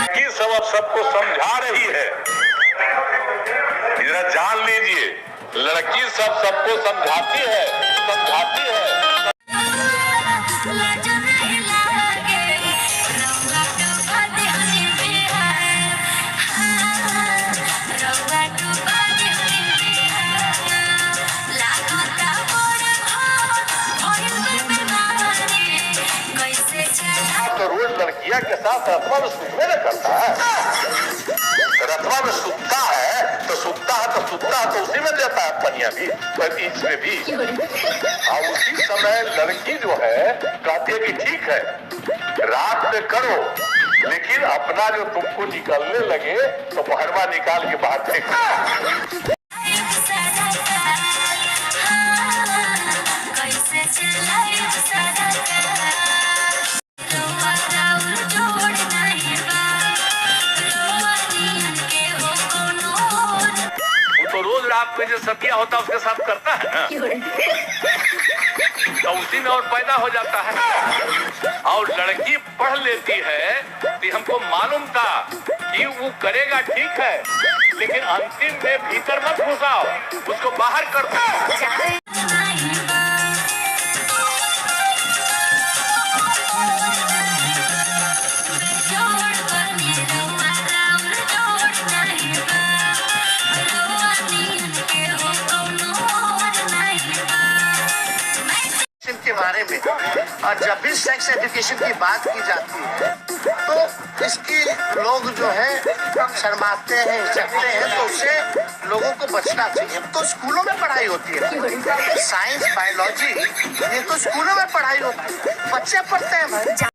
कि सब सबको समझा रही है, जरा जान लीजिए, लड़की सबको समझाती है, समझाती है। तो रोज लड़कियां के साथ रत्वा में सुतने न करता है, रत्वा में सुतता है तो उसी में देता है पनिया भी, बीच में भी। और उसी समय लड़की जो है कहती है कि ठीक है रात में करो, लेकिन अपना जो तुमको निकलने लगे तो बहरवा निकाल के बाहर फेंक। तो रोज रात में जो सतिया होता है उसके साथ करता है ना, तो उसी में और पैदा हो जाता है। और लड़की पढ़ लेती है कि हमको मालूम था कि वो करेगा ठीक है, लेकिन अंतिम में भीतर मत घुसाओ, उसको बाहर कर दो। के बारे में, और जब भी सेक्स एजुकेशन की बात की जाती है तो इसकी लोग जो है शर्माते हैं, हिचकते हैं, तो उससे लोगों को बचना चाहिए। तो स्कूलों में पढ़ाई होती है, साइंस बायोलॉजी, ये तो स्कूलों में पढ़ाई होती है, बच्चे पढ़ते हैं भाई।